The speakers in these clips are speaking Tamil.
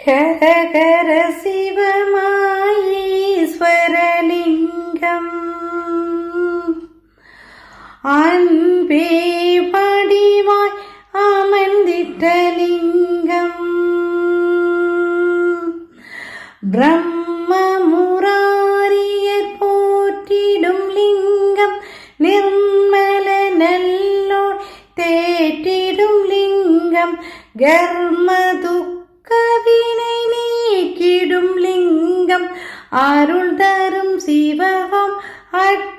ஹர ஹர சிவமாயீஸ்வரலிங்கம் அன்பே படிவாய் அமர்ந்திட்ட லிங்கம் பிரம்ம முராரியர் போற்றிடும் லிங்கம் நிர்மல நல்லோர் தேற்றிடும் லிங்கம் கர்ம துக்கவினை நீக்கிடும் லிங்கம் அருள் தரும் சிவகம் அற்புதலிங்கம்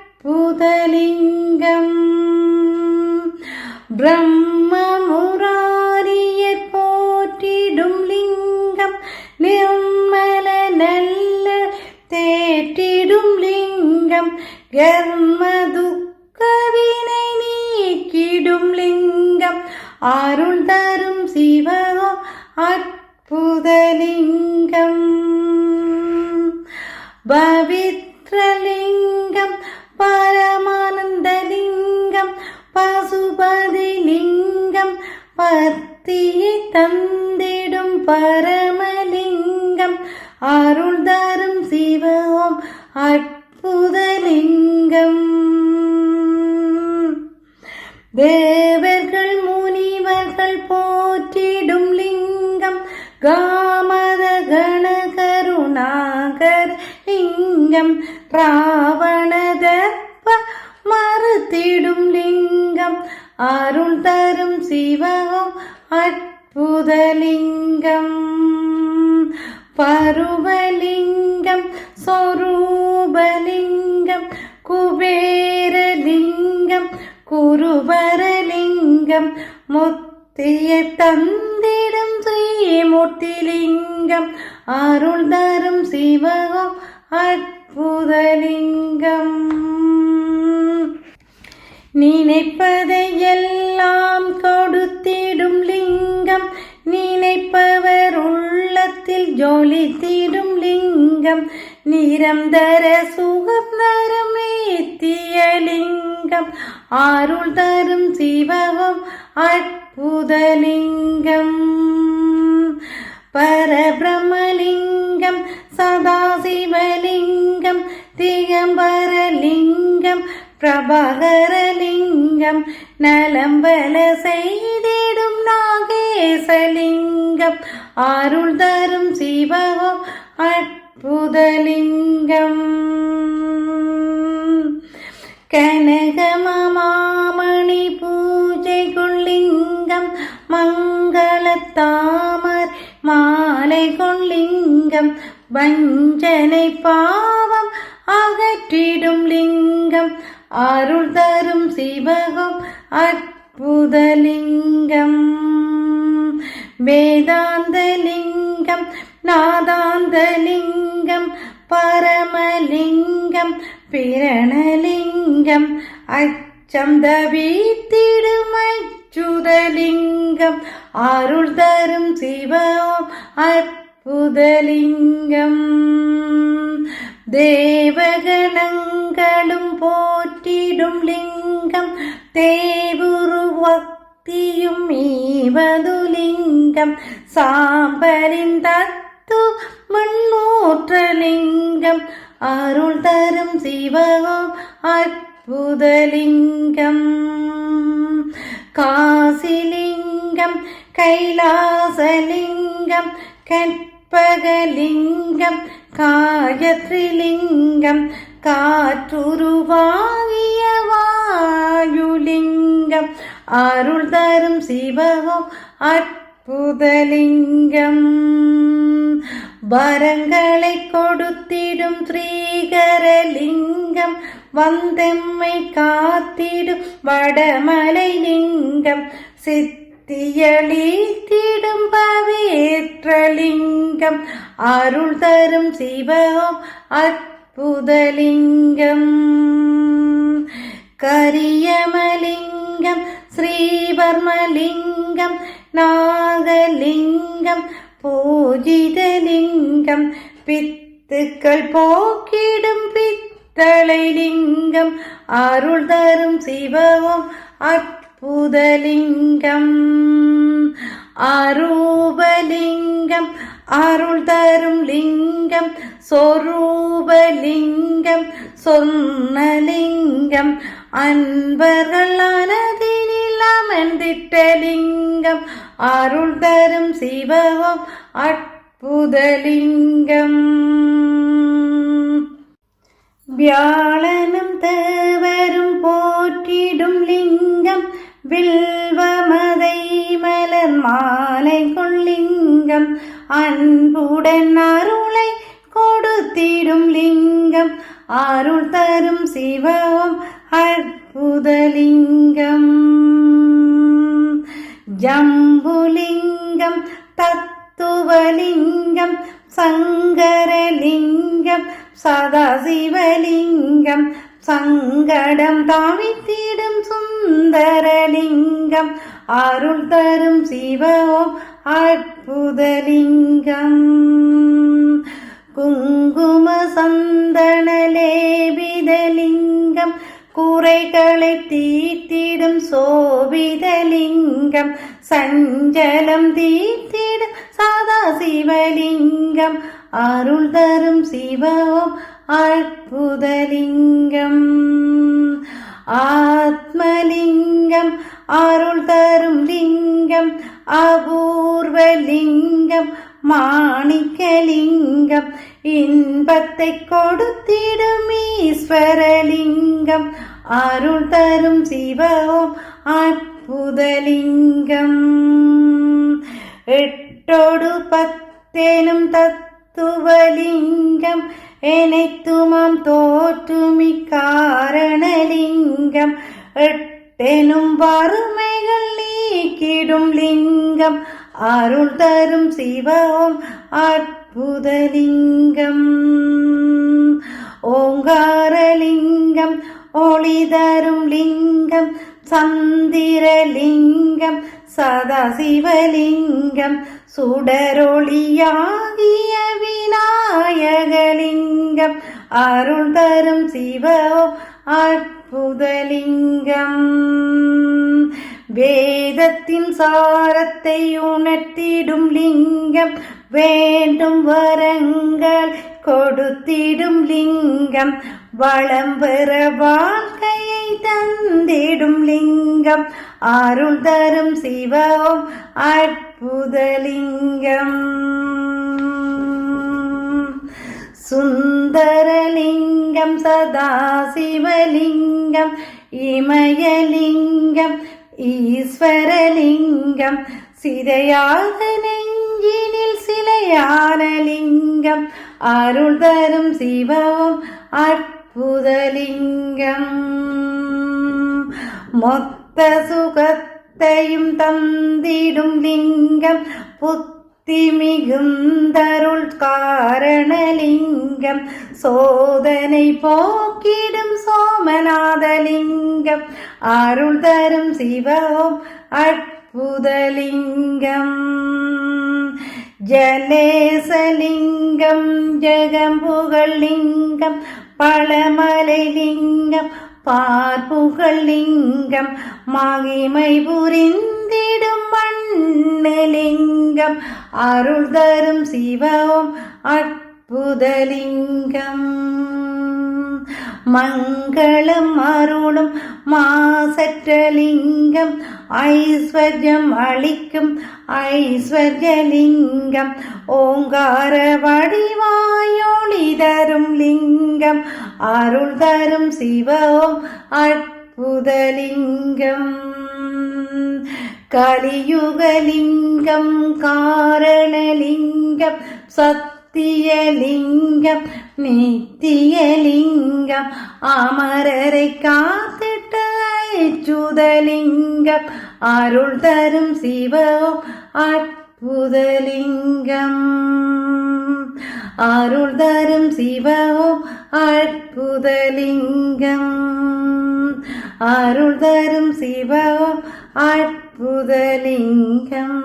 பிரம்ம முராரியர் போற்றிடும் லிங்கம் நிர்மல நல்ல தேற்றிடும் லிங்கம் கர்ம துக்கவினை நீக்கிடும் லிங்கம் அருள் தரும் சிவகம் அற்புதலிங்கம் பவித்ரலிங்கம் பரமானந்தலிங்கம் பசுபதி லிங்கம் பத்தியை தந்திடும் பரமலிங்கம் அருள் தரும் சிவம் அற்புதலிங்கம் தேவர்கள் முனிவர்கள் போற்றிடும் லிங்கம் காமத கணகருணாகர லிங்கம் ராவணதர்ப்ப மறுத்திடும் லிங்கம் அருள் தரும் சிவகம் அற்புதலிங்கம் பருவலிங்கம் சொரூபலிங்கம் குபேரலிங்கம் குருபரலிங்கம் முத்தியை தந்திடும் ஸ்ரீமூர்த்திலிங்கம் அருள் தரும் சிவகம் அற்புதலிங்கம் நினைப்பதையெல்லாம் கொடுத்திடும் லிங்கம் நினைப்பவர் உள்ளத்தில் ஜொலித்திடும் லிங்கம் நிரந்தர சுகம் தரும் நித்திய லிங்கம் அருள் தரும் சிவகம் அற்புதலிங்கம் பரபிரமலிங்கம் சதாசிவலிங்கம் திகம்பரலிங்கம் பிரபாகரலிங்கம் நலம்பல செய்திடும் நாகேசலிங்கம் அருள் தரும் சிவகம் அற்புதலிங்கம் கனகமாமணி பூஜை கொள்ளிங்கம் மங்களத்தாமர் மாலை கொள்ளிங்கம் வஞ்சனை பாவம் அகற்றிடும் லிங்கம் அருள் தரும் சிவகம் அற்புதலிங்கம் வேதாந்தலிங்கம் நாதாந்தலிங்கம் பரமலிங்கம் பிரணலிங்கம் அச்சம் தவித்திடும் அச்சுதலிங்கம் அருள் தரும் சிவம் அற்புதலிங்கம் தேவகணங்களும் போற்றிடும் லிங்கம் தேவுருவக்தியும் ஈவதுலிங்கம் சாம்பலின் தத்து மண்ணூற்றலிங்கம் அருள் தரும் சிவகம் அற்புதலிங்கம் காசிலிங்கம் கைலாசலிங்கம் கற்பகலிங்கம் காயத்ரிலிங்கம் காற்றுருவாகிய வாயுலிங்கம் அருள் தரும் சிவகம் அற்புதலிங்கம் வரங்களை கொடுத்திடும் ஸ்ரீகரலிங்கம் வந்தெம்மை காத்திடும் வடமலை லிங்கம் சித்தியளித்திடும் பவேற்றலிங்கம் அருள் தரும் சிவம் அற்புதலிங்கம் கரியமலிங்கம் ஸ்ரீவர்மலிங்கம் நாகலிங்கம் பூஜிதலிங்கம் பித்துக்கள் போக்கிடும் பித்தளைலிங்கம் அருள் தரும் சிவம் அற்புதலிங்கம் அரூபலிங்கம் அருள் தரும் லிங்கம் சொரூபலிங்கம் சொன்னலிங்கம் அன்பர்கள் அனதினில் அமர்ந்திட்ட லிங்கம் அருள் தரும் சிவம் அற்புதலிங்கம் வியாழனும் தேவரும் போற்றிடும் லிங்கம் வில்வமதை மலர் மாலை கொள்ளிங்கம் அன்புடன் அருளை கொடுத்திடும் லிங்கம் அருள் தரும் சிவம் அற்புதலிங்கம் ஜம்புலிங்கம் தத்துவலிங்கம் சங்கரலிங்கம் சதாசிவலிங்கம் சங்கடம் தாவித்திடும் சுந்தரலிங்கம் அருள் தரும் சிவம் அற்புதலிங்கம் குங்கும சந்தனலேபிதலிங்கம் குறைகளை தீர்த்திடும் சோபிதலிங்கம் சஞ்சலம் தீர்த்திடும் சதாசிவலிங்கம் அருள் தரும் சிவம் அற்புதலிங்கம் ஆத்மலிங்கம் அருள் தரும் லிங்கம் அபூர்வலிங்கம் மாணிக்கலிங்கம் இன்பத்தை கொடுத்திடும் ஈஸ்வரலிங்கம் அருள் தரும் சிவம் அற்புதலிங்கம் எட்டோடு பத்தேனும் தத்துவலிங்கம் எனைத்துமாம் தோற்றுமி காரணலிங்கம் எட்டெனும் வறுமைகள் நீக்கிடும் லிங்கம் அருள் தரும் சிவம் அற்புதலிங்கம் ஓங்காரலிங்கம் ஒளி தரும் லிங்கம் சந்திரலிங்கம் சதாசிவலிங்கம் சுடரொளியாகிய விநாயகலிங்கம் அருள் தரும் சிவம் அற்புதலிங்கம் வேதத்தின் சாரத்தை உணர்த்திடும் லிங்கம் வேண்டும் வரங்கள் கொடுத்திடும் லிங்கம் வளம் பெற வாழ்க்கையை தந்திடும் லிங்கம் அருள் தரும் சிவம் அற்புதலிங்கம் சுந்தரலிங்கம் சதாசிவலிங்கம் இமயலிங்கம் ஈஸ்வரலிங்கம் சிதையாத நெஞ்சினில் சிலையான லிங்கம் அருள் தரும் சிவம் அற்புதலிங்கம் மொத்த சுகத்தையும் தந்திடும் லிங்கம் புத்தி மிகுந்தருள் காரணலிங்கம் சோதனை போக்கிடும் சோமநாதலிங்கம் அருள் தரும் சிவம் அற்புதலிங்கம் ஜலேசலிங்கம் ஜெகம்புகழ் லிங்கம் பழமலை லிங்கம் பார்ப்புகழ் லிங்கம் மகிமை புரிந்திடும் மண்ணலிங்கம் அருள் தரும் சிவம் அற்புதலிங்கம் மங்களம் அருளும் மாசற்றலிங்கம் ஐஸ்வர்யம் அளிக்கும் ஐஸ்வர்யலிங்கம் ஓங்கார வடிவாயொளி தரும் லிங்கம் அருள் தரும் சிவம் அற்புதலிங்கம் கலியுகலிங்கம் காரணலிங்கம் சத்தியலிங்கம் நித்தியலிங்கம் அமரரை காத்திட்ட அச்சுதலிங்கம் அருள் தரும் சிவம் அற்புதலிங்கம் அருள் தரும் சிவம் அற்புதலிங்கம் அருள் தரும் சிவம் அற்புதலிங்கம்